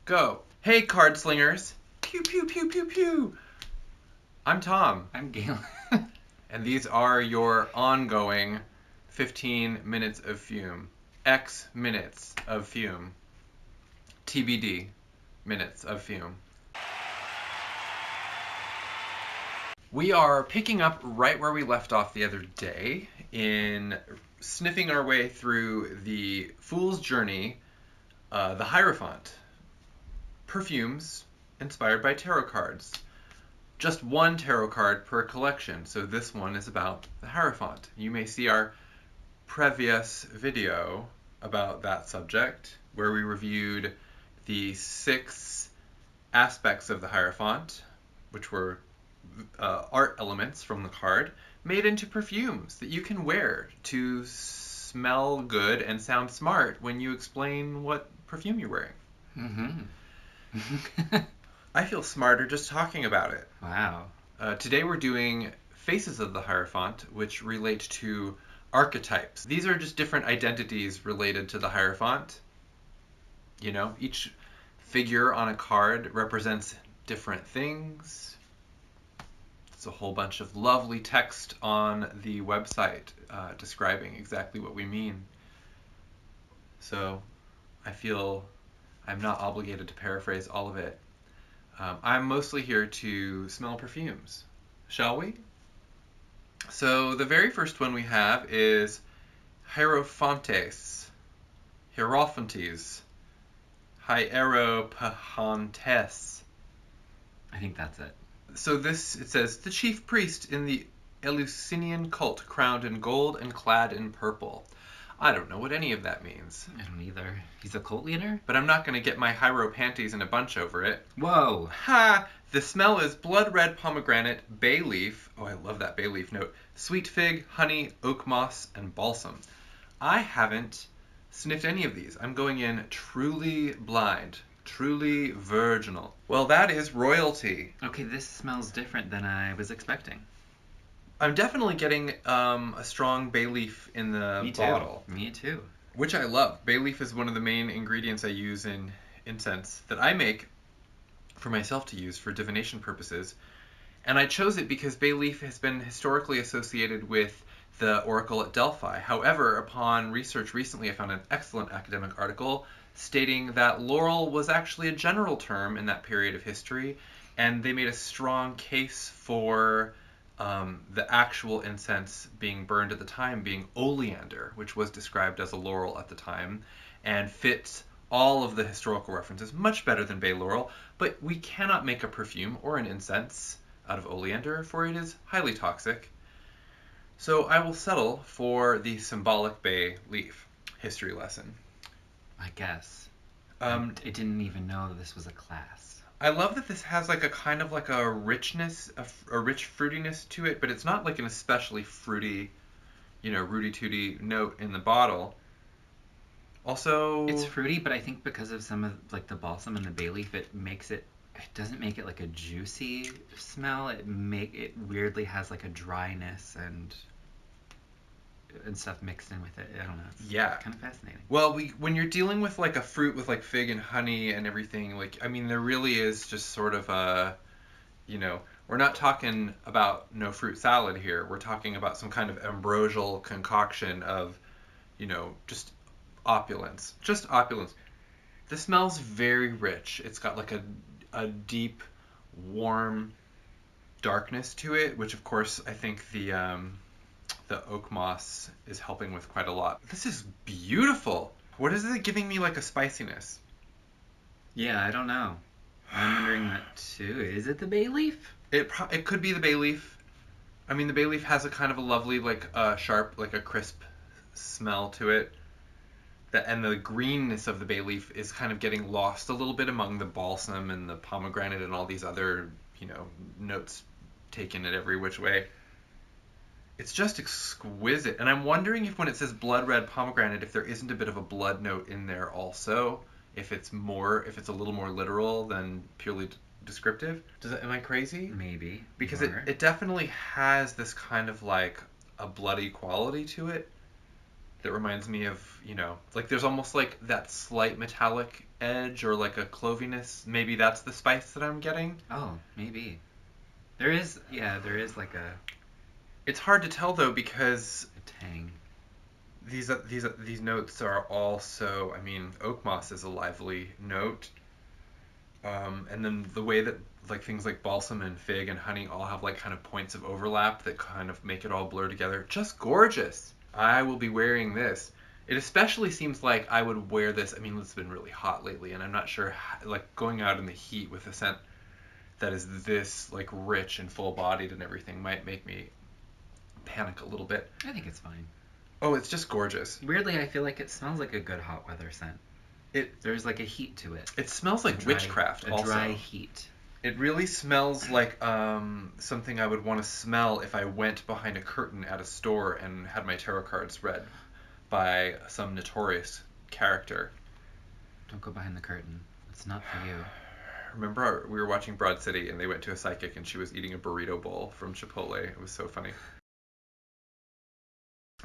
Go. Hey, card slingers. Pew, pew, pew, pew, pew. I'm Tom. I'm Galen. And these are your ongoing 15 minutes of fume. X minutes of fume. TBD minutes of fume. We are picking up right where we left off the other day in sniffing our way through the Fool's Journey, the Hierophant. Perfumes inspired by tarot cards. Just one tarot card per collection, so this one is about the Hierophant. You may see our previous video about that subject, where we reviewed the 6 aspects of the Hierophant, which were art elements from the card, made into perfumes that you can wear to smell good and sound smart when you explain what perfume you're wearing. Mm-hmm. I feel smarter just talking about it. Wow. Today we're doing Faces of the Hierophant, which relate to archetypes. These are just different identities related to the Hierophant. You know, each figure on a card represents different things. It's a whole bunch of lovely text on the website describing exactly what we mean. So I feel I'm not obligated to paraphrase all of it. I'm mostly here to smell perfumes. Shall we? So the very first one we have is Hierophantes. Hierophantes. Hierophantes. I think that's it. So it says, the chief priest in the Eleusinian cult, crowned in gold and clad in purple. I don't know what any of that means. I don't either. He's a cult leader? But I'm not going to get my Hierophantes in a bunch over it. Whoa. Ha! The smell is blood red pomegranate, bay leaf. Oh, I love that bay leaf note. Sweet fig, honey, oak moss, and balsam. I haven't sniffed any of these. I'm going in truly blind. Truly virginal. Well, that is royalty. Okay, this smells different than I was expecting. I'm definitely getting a strong bay leaf in the bottle. Me too. Which I love. Bay leaf is one of the main ingredients I use in incense that I make for myself to use for divination purposes. And I chose it because bay leaf has been historically associated with the oracle at Delphi. However, upon research recently, I found an excellent academic article stating that laurel was actually a general term in that period of history, and they made a strong case for the actual incense being burned at the time being oleander, which was described as a laurel at the time, and fits all of the historical references much better than bay laurel. But we cannot make a perfume or an incense out of oleander, for it is highly toxic. So I will settle for the symbolic bay leaf. History lesson. I guess. I didn't even know this was a class. I love that this has like a kind of like a richness, a rich fruitiness to it, but it's not like an especially fruity, rooty tooty note in the bottle. Also, it's fruity, but I think because of some of like the balsam and the bay leaf, it doesn't make it like a juicy smell. It weirdly has like a dryness and stuff mixed in with it. I don't know. It's kind of fascinating. Well, when you're dealing with like a fruit with like fig and honey and everything, there really is just sort of a, we're not talking about no fruit salad here. We're talking about some kind of ambrosial concoction of, just opulence. Just opulence. The smell's very rich. It's got like a deep, warm darkness to it, which of course I think the oak moss is helping with quite a lot. This is beautiful. What is it giving me like a spiciness? Yeah, I don't know. I'm wondering that too. Is it the bay leaf? It could be the bay leaf. I mean, the bay leaf has a kind of a lovely, like sharp, like a crisp smell to it. And the greenness of the bay leaf is kind of getting lost a little bit among the balsam and the pomegranate and all these other, notes taken it every which way. It's just exquisite. And I'm wondering if when it says blood red pomegranate, if there isn't a bit of a blood note in there also, if it's a little more literal than purely descriptive. Am I crazy? Maybe. Because it definitely has this kind of like a bloody quality to it that reminds me of, like there's almost like that slight metallic edge or like a cloviness. Maybe that's the spice that I'm getting. Oh, maybe. There is like a It's hard to tell though because tang. these notes are all so, I mean, oak moss is a lively note. And then the way that like things like balsam and fig and honey all have like kind of points of overlap that kind of make it all blur together. Just gorgeous. I will be wearing this. It especially seems like I would wear this. I mean, it's been really hot lately, and I'm not sure, like going out in the heat with a scent that is this like rich and full-bodied and everything might make me panic a little bit. I think it's fine. Oh, it's just gorgeous. Weirdly, I feel like it smells like a good hot weather scent. There's like a heat to it. It smells like witchcraft also. A dry heat. It really smells like something I would want to smell if I went behind a curtain at a store and had my tarot cards read by some notorious character. Don't go behind the curtain. It's not for you. Remember we were watching Broad City and they went to a psychic and she was eating a burrito bowl from Chipotle. It was so funny.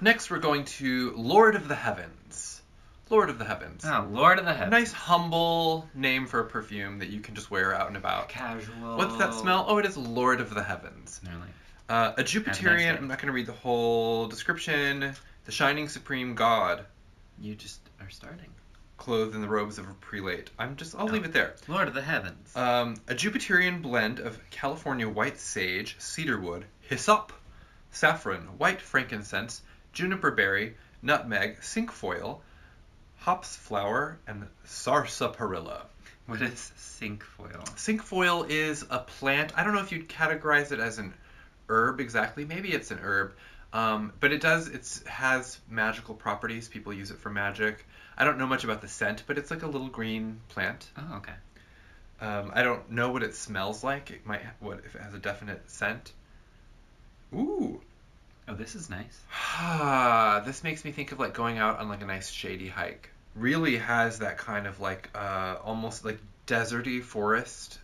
Next we're going to Lord of the Heavens. Lord of the Heavens. Oh, Lord of the Heavens. Nice, humble name for a perfume that you can just wear out and about. Casual. What's that smell? Oh, it is Lord of the Heavens. Nearly. A Jupiterian, I'm not going to read the whole description. The shining supreme god. You just are starting. Clothed in the robes of a prelate. I'll leave it there. Lord of the Heavens. A Jupiterian blend of California white sage, cedarwood, hyssop, saffron, white frankincense, juniper berry, nutmeg, cinquefoil, hops flower, and sarsaparilla. What is cinquefoil? Cinquefoil is a plant. I don't know if you'd categorize it as an herb exactly. Maybe it's an herb. But it has magical properties. People use it for magic. I don't know much about the scent, but it's like a little green plant. Oh, okay. I don't know what it smells like. It might if it has a definite scent. Ooh. Oh, this is nice. This makes me think of like going out on like a nice shady hike. Really has that kind of like almost like deserty forest,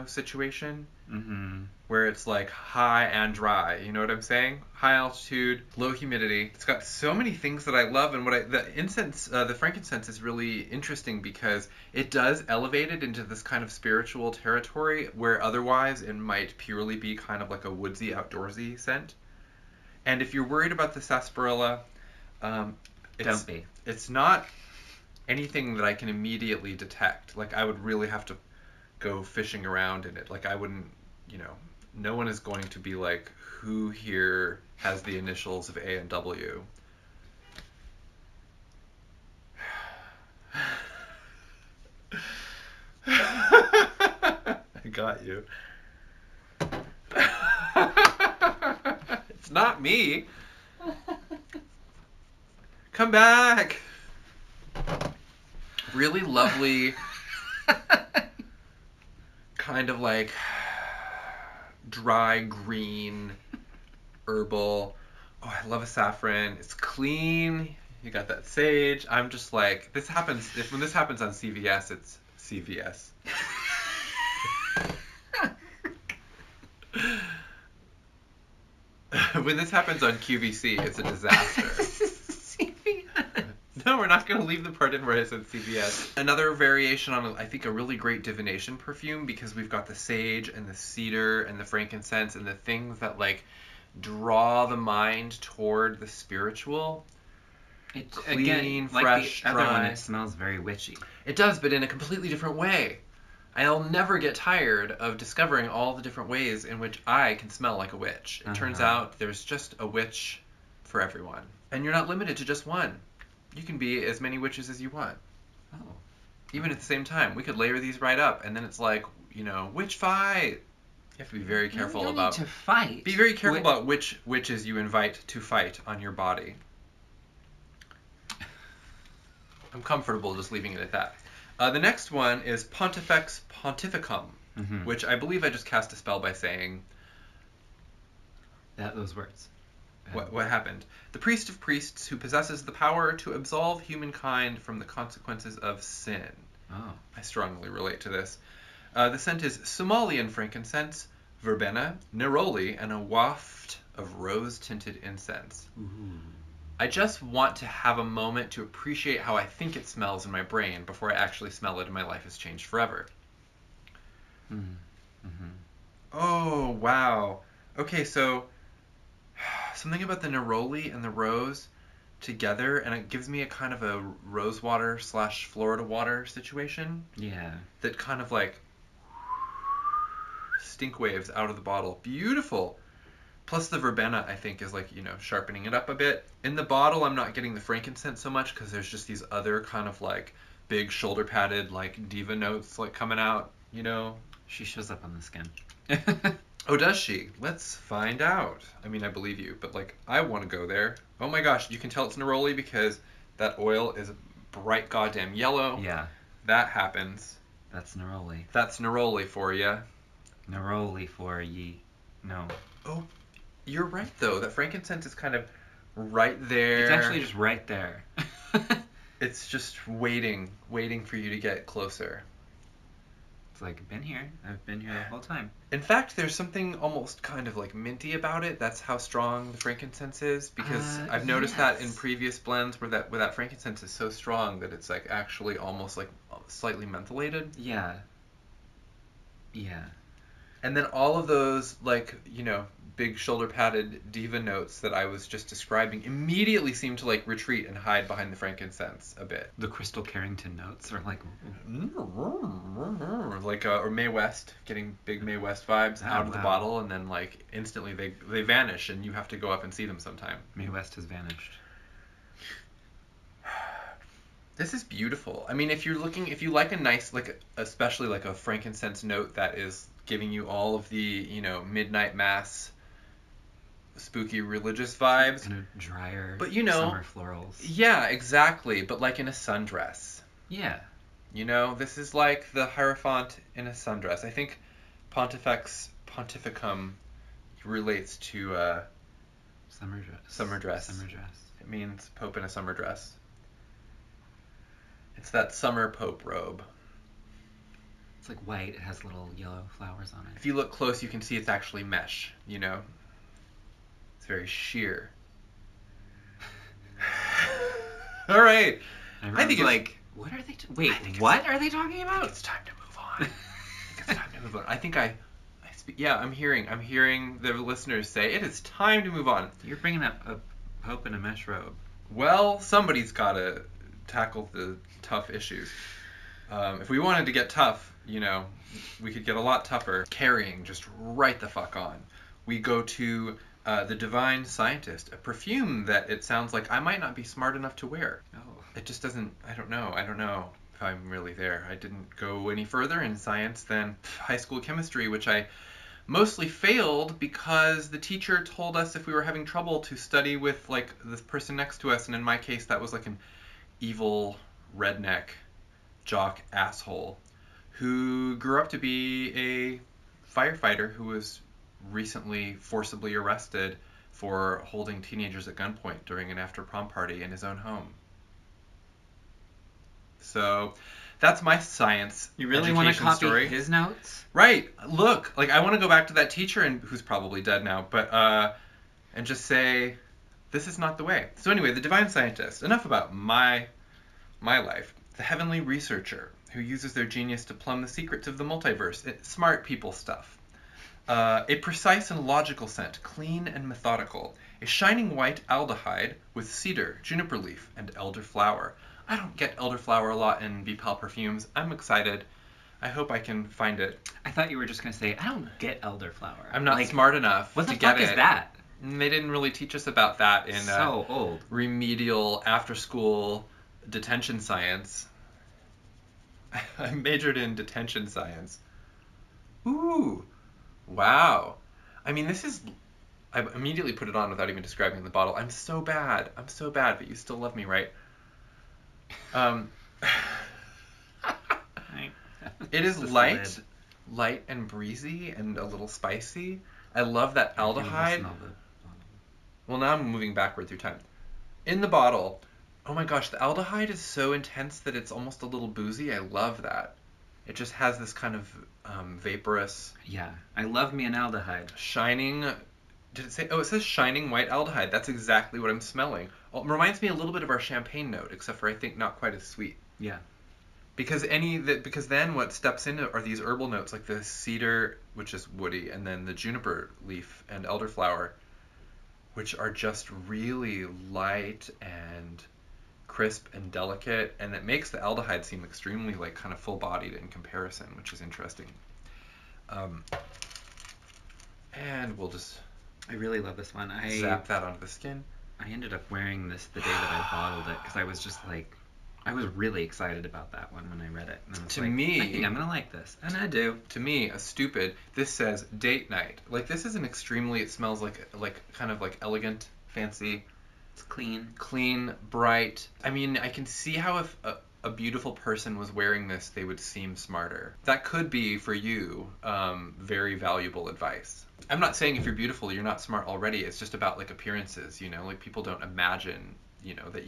situation. Mm-hmm. Where it's like high and dry. You know what I'm saying? High altitude, low humidity. It's got so many things that I love, and the incense, the frankincense is really interesting because it does elevate it into this kind of spiritual territory where otherwise it might purely be kind of like a woodsy, outdoorsy scent. And if you're worried about the sarsaparilla, don't be. It's not anything that I can immediately detect. Like I would really have to go fishing around in it. Like I wouldn't, no one is going to be like, who here has the initials of A and W? I got you. It's not me. Come back. Really lovely, kind of like dry green, herbal. Oh, I love a saffron. It's clean. You got that sage. I'm just like, when this happens on CVS, it's CVS. When this happens on QVC, it's a disaster. CVS. No, we're not going to leave the part in where it said CVS. Another variation on, I think, a really great divination perfume because we've got the sage and the cedar and the frankincense and the things that, like, draw the mind toward the spiritual. Clean, again, fresh, like the dry. other one, it smells very witchy. It does, but in a completely different way. I'll never get tired of discovering all the different ways in which I can smell like a witch. It turns out there's just a witch for everyone. And you're not limited to just one. You can be as many witches as you want. Oh. Even at the same time. We could layer these right up, and then it's like, witch fight. You have to be very careful you don't about... need to fight. Be very careful about which witches you invite to fight on your body. I'm comfortable just leaving it at that. The next one is PONTIFEX PONTIFICUM, which I believe I just cast a spell by saying... Those words. What happened? The priest of priests who possesses the power to absolve humankind from the consequences of sin. Oh. I strongly relate to this. The scent is Somalian frankincense, verbena, neroli, and a waft of rose-tinted incense. Ooh. I just want to have a moment to appreciate how I think it smells in my brain before I actually smell it and my life has changed forever. Mm-hmm. Oh, wow. Okay, so something about the neroli and the rose together, and it gives me a kind of a rose water / Florida water situation. Yeah. That kind of like stink waves out of the bottle. Beautiful. Plus the verbena, I think, is like, sharpening it up a bit. In the bottle, I'm not getting the frankincense so much because there's just these other kind of like big shoulder padded like diva notes like coming out, She shows up on the skin. Oh, does she? Let's find out. I mean, I believe you, but like, I want to go there. Oh my gosh, you can tell it's neroli because that oil is bright goddamn yellow. Yeah. That happens. That's neroli. That's neroli for you. Neroli for ye. No. Oh, you're right though. That frankincense is kind of right there. It's actually just right there. It's just waiting for you to get closer. It's like, I've been here the whole time. In fact, there's something almost kind of like minty about it. That's how strong the frankincense is, because I've noticed that in previous blends where that frankincense is so strong that it's like actually almost like slightly mentholated. Yeah. Yeah. And then all of those like, big shoulder padded diva notes that I was just describing immediately seem to like retreat and hide behind the frankincense a bit. The Crystal Carrington notes are like or Mae West, getting big Mae West vibes out of the bottle, and then like instantly they vanish and you have to go up and see them sometime. Mae West has vanished. This is beautiful. I mean, if you like a nice, like especially like a frankincense note that is giving you all of the, midnight mass spooky religious vibes. Kind of drier, but summer florals. Yeah, exactly. But like in a sundress. Yeah. This is like the Hierophant in a sundress. I think Pontificum relates to summer dress. Summer dress. Summer dress. It means Pope in a summer dress. It's that summer Pope robe. It's like white. It has little yellow flowers on it. If you look close, you can see it's actually mesh, It's very sheer. All right. I think it's like, what are they... Wait, what are they talking about? It's time to move on. I think I speak... Yeah, I'm hearing the listeners say, it is time to move on. You're bringing up a Pope in a mesh robe. Well, somebody's got to tackle the tough issues. If we wanted to get tough, we could get a lot tougher. Carrying just right the fuck on. We go to the Divine Scientist, a perfume that it sounds like I might not be smart enough to wear. Oh. It just doesn't, I don't know if I'm really there. I didn't go any further in science than high school chemistry, which I mostly failed because the teacher told us if we were having trouble to study with like this person next to us, and in my case that was like an evil redneck jock asshole who grew up to be a firefighter who was recently forcibly arrested for holding teenagers at gunpoint during an after prom party in his own home. So that's my science. You really want to copy story. His notes? Right. Look, like I want to go back to that teacher who's probably dead now, but and just say this is not the way. So anyway, the Divine Scientist. Enough about my life. The heavenly researcher who uses their genius to plumb the secrets of the multiverse. It's smart people stuff. A precise and logical scent, clean and methodical. A shining white aldehyde with cedar, juniper leaf, and elderflower. I don't get elderflower a lot in Bpal perfumes. I'm excited. I hope I can find it. I thought you were just going to say, I don't get elderflower. I'm not smart enough to get it. What the fuck is that? They didn't really teach us about that in old. Remedial after-school detention science. I majored in detention science. Ooh. Wow. I mean, I immediately put it on without even describing the bottle. I'm so bad, but you still love me, right? It is light and breezy and a little spicy. I love that aldehyde. Well, now I'm moving backward through time. In the bottle, oh my gosh, the aldehyde is so intense that it's almost a little boozy. I love that. It just has this kind of vaporous... Yeah, I love me an aldehyde. Shining... Did it say... Oh, it says shining white aldehyde. That's exactly what I'm smelling. Well, it reminds me a little bit of our champagne note, except for I think not quite as sweet. Yeah. Because then what steps in are these herbal notes like the cedar, which is woody, and then the juniper leaf and elderflower, which are just really light and crisp and delicate, and it makes the aldehyde seem extremely like kind of full-bodied in comparison, which is interesting. And we'll just I really love this one. zap that onto the skin. I ended up wearing this the day that I bottled it because I was just like, I was really excited about that one when I read it. And I was To like, me, I think I'm gonna like this, and I do. To me, a stupid. This says date night. Like this is an extremely. It smells like kind of like elegant, fancy. It's clean. Clean, bright. I mean, I can see how if a beautiful person was wearing this, they would seem smarter. That could be, for you, very valuable advice. I'm not saying if you're beautiful, you're not smart already. It's just about, like, appearances, you know? Like, people don't imagine, you know, that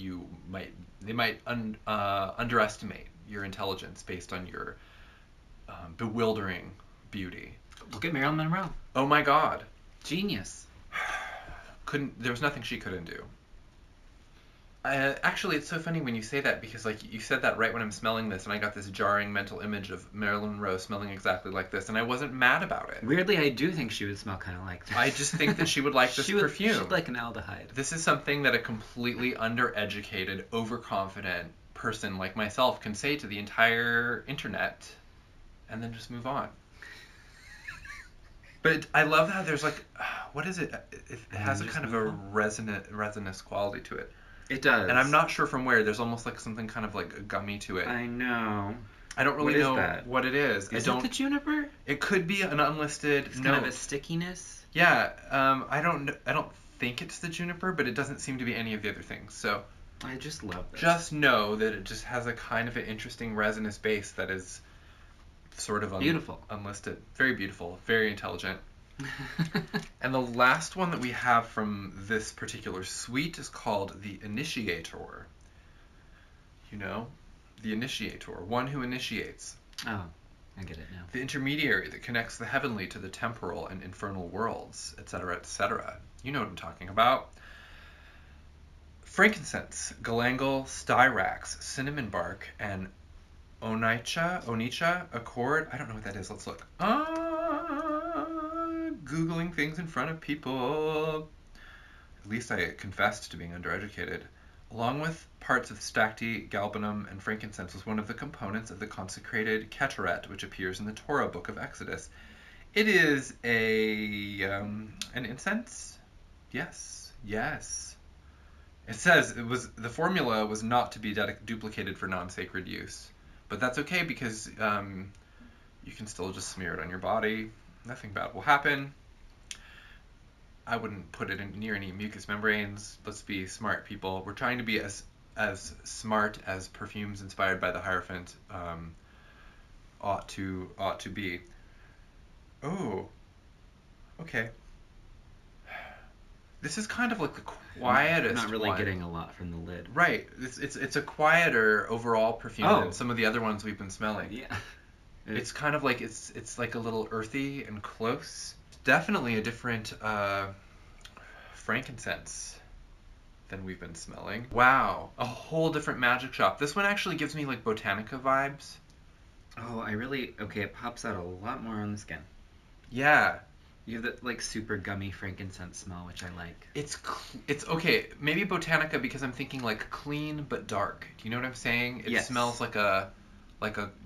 they might underestimate your intelligence based on your bewildering beauty. Look at Marilyn Monroe. Oh, my God. Genius. There was nothing she couldn't do. Actually, it's so funny when you say that because, like, you said that right when I'm smelling this, and I got this jarring mental image of Marilyn Monroe smelling exactly like this, and I wasn't mad about it. Weirdly, I do think she would smell kind of like this. I just think that she would like this perfume. She'd like an aldehyde. This is something that a completely undereducated, overconfident person like myself can say to the entire internet, and then just move on. But I love how there's, like, what is it? It has a kind of a resinous quality to it. It does. And I'm not sure from where. There's almost like something kind of like gummy to it. I know. I don't really know what it is. Is it the juniper? It could be an unlisted It's kind of a stickiness. Yeah. I don't think it's the juniper, but it doesn't seem to be any of the other things. So I just love this. Just know that it just has a kind of an interesting resinous base that is sort of beautiful, unlisted. Very beautiful. Very intelligent. And the last one that we have from this particular suite is called the Initiator. You know, the Initiator, one who initiates. Oh, I get it now. The intermediary that connects the heavenly to the temporal and infernal worlds, etc., etc. You know what I'm talking about. Frankincense, galangal, styrax, cinnamon bark, and onycha accord. I don't know what that is. Let's look. Googling things in front of people. At least I confessed to being undereducated. Along with parts of stacte, galbanum, and frankincense was one of the components of the consecrated ketoret, which appears in the Torah book of Exodus. It is an incense? Yes. It says the formula was not to be duplicated for non-sacred use. But that's okay because you can still just smear it on your body. Nothing bad will happen. I wouldn't put it near any mucous membranes. Let's be smart, people. We're trying to be as smart as perfumes inspired by the Hierophant ought to be. Oh, okay. This is kind of like the quietest. I'm not really getting a lot from the lid. Right. It's a quieter overall perfume than some of the other ones we've been smelling. Yeah. It's kind of like it's like a little earthy and close. Definitely a different frankincense than we've been smelling. Wow, a whole different magic shop. This one actually gives me like Botanica vibes. Oh, it pops out a lot more on the skin. Yeah. You have that like super gummy frankincense smell, which I like. It's okay. Maybe Botanica because I'm thinking like clean but dark. Do you know what I'm saying? It smells like a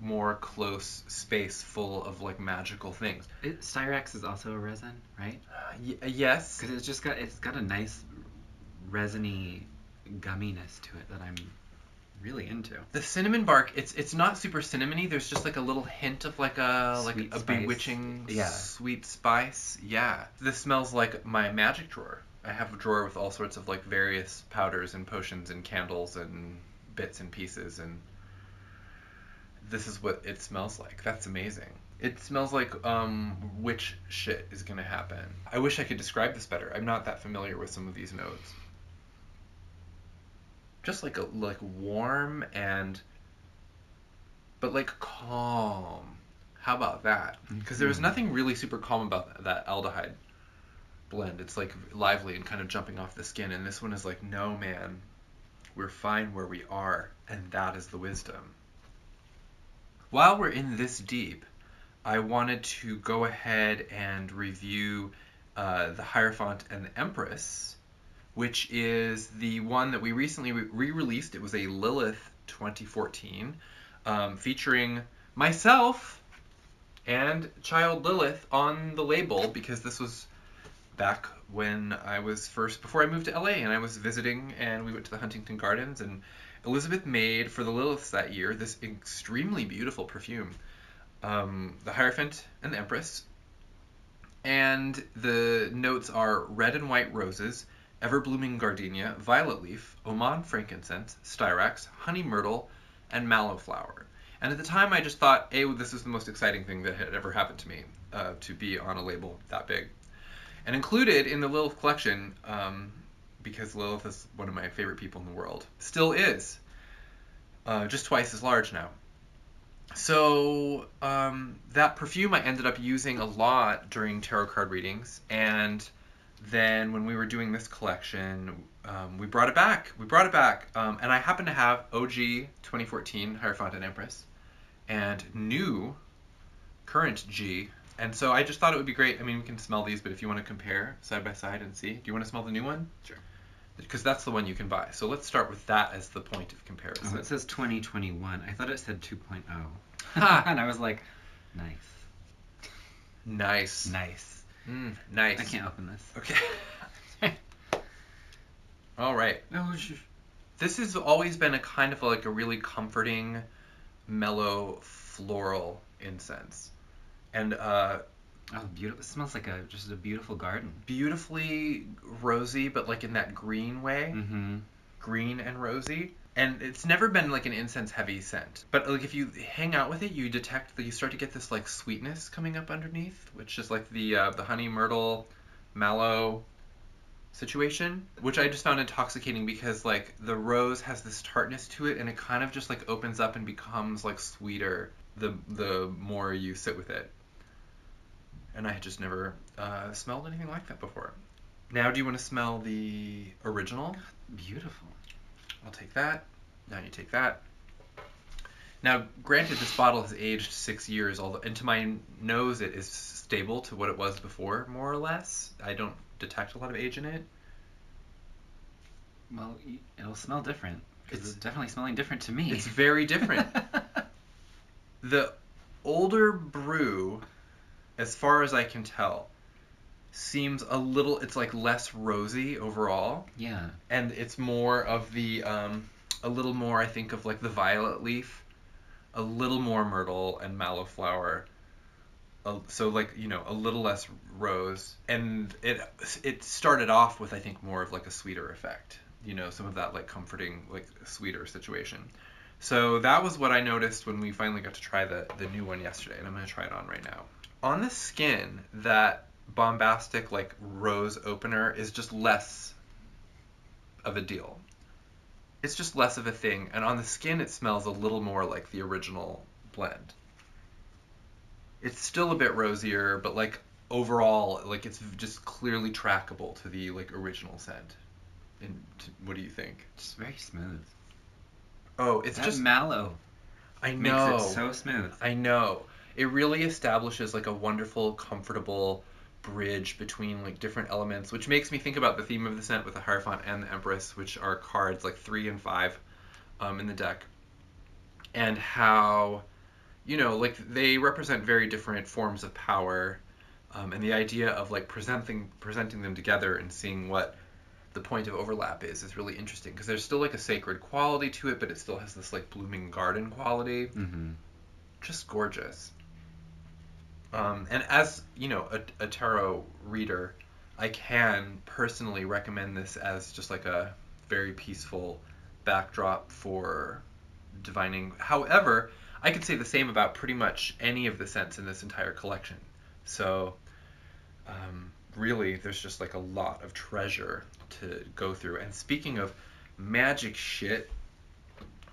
more close space full of like magical things. Styrax is also a resin, right? Yes. Because it's got a nice resiny gumminess to it that I'm really into. The cinnamon bark, it's not super cinnamony. There's just like a little hint of like a bewitching sweet spice. Yeah. This smells like my magic drawer. I have a drawer with all sorts of like various powders and potions and candles and bits and pieces, and this is what it smells like. That's amazing. It smells like witch shit is gonna happen. I wish I could describe this better. I'm not that familiar with some of these notes. Just like warm but like calm. How about that? Because there was nothing really super calm about that aldehyde blend. It's like lively and kind of jumping off the skin, and this one is like, no man, We're fine where we are, and that is the wisdom. While we're in this deep, I wanted to go ahead and review the Hierophant and the Empress, which is the one that we recently re-released. It was a Lilith 2014, featuring myself and Child Lilith on the label, because this was back when before I moved to LA, and I was visiting, and we went to the Huntington Gardens, and Elizabeth made for the Liliths that year this extremely beautiful perfume, the Hierophant and the Empress. And the notes are red and white roses, ever-blooming gardenia, violet leaf, Oman frankincense, styrax, honey myrtle, and mallow flower. And at the time, I just thought, this is the most exciting thing that had ever happened to me, to be on a label that big. And included in the Lilith collection, because Lilith is one of my favorite people in the world, still is, just twice as large now. So that perfume I ended up using a lot during tarot card readings, and then when we were doing this collection, we brought it back. And I happen to have OG 2014 Hierophant and Empress and new current G. And so I just thought it would be great. I mean, we can smell these, but if you want to compare side by side and see. Do you want to smell the new one? Sure. Because that's the one you can buy. So let's start with that as the point of comparison. Oh, it says 2021. I thought it said 2.0. Ha! And I was like, nice. Nice. Nice. Nice. I can't open this. Okay. All right. No, This has always been a kind of like a really comforting, mellow, floral incense. And beautiful! It smells like just a beautiful garden. Beautifully rosy, but like in that green way. Mm-hmm. Green and rosy. And it's never been like an incense heavy scent. But like if you hang out with it, you detect that you start to get this like sweetness coming up underneath, which is like the honey myrtle mallow situation, which I just found intoxicating because like the rose has this tartness to it, and it kind of just like opens up and becomes like sweeter the more you sit with it. And I had just never smelled anything like that before. Now, do you want to smell the original? Beautiful. I'll take that. Now you take that. Now, granted, this bottle has aged 6 years, and to my nose, it is stable to what it was before, more or less. I don't detect a lot of age in it. Well, it'll smell different. It's definitely smelling different to me. It's very different. The older brew, as far as I can tell, seems it's like less rosy overall. Yeah. And it's more of the, a little more, I think, of like the violet leaf, a little more myrtle and mallow flower. So like, a little less rose. And it started off with, I think, more of like a sweeter effect. Some of that like comforting, like sweeter situation. So that was what I noticed when we finally got to try the new one yesterday, and I'm going to try it on right now. On the skin, that bombastic like rose opener is just less of a deal. It's just less of a thing, and on the skin it smells a little more like the original blend. It's still a bit rosier, but like overall, like it's just clearly trackable to the like original scent. And what do you think? It's very smooth. Oh, it's that just mallow. I know. Makes it so smooth. I know. It really establishes like a wonderful, comfortable bridge between like different elements, which makes me think about the theme of the scent with the Hierophant and the Empress, which are cards like 3 and 5 in the deck, and how like they represent very different forms of power, and the idea of like presenting them together and seeing what the point of overlap is really interesting, because there's still like a sacred quality to it, but it still has this like blooming garden quality. Mm-hmm. Just gorgeous. And as a tarot reader, I can personally recommend this as just like a very peaceful backdrop for divining. However, I could say the same about pretty much any of the scents in this entire collection. So really, there's just like a lot of treasure to go through. And speaking of magic shit,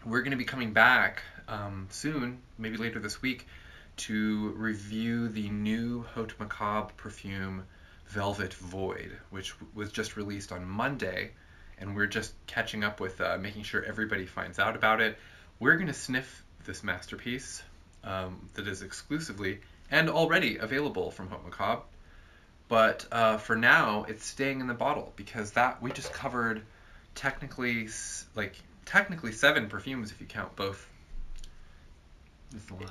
we're going to be coming back soon, maybe later this week, to review the new Haute Macabre perfume Velvet Void, which was just released on Monday. and we're just catching up with making sure everybody finds out about it. We're going to sniff this masterpiece that is exclusively and already available from Haute Macabre. But for now, it's staying in the bottle because that we just covered technically 7 perfumes if you count both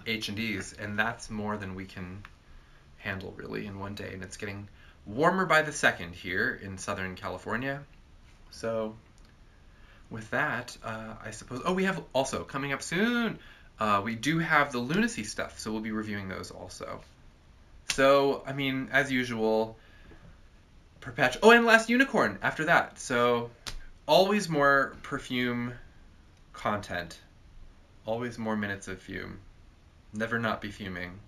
H&Ds, and that's more than we can handle really in one day. And it's getting warmer by the second here in Southern California. So with that, I suppose. Oh, we have also coming up soon. We do have the lunacy stuff, so we'll be reviewing those also. So, I mean, as usual, perpetual. Oh, and last unicorn after that. So, always more perfume content. Always more minutes of fume. Never not be fuming.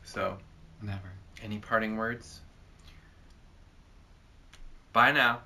So, never. Any parting words? Bye now.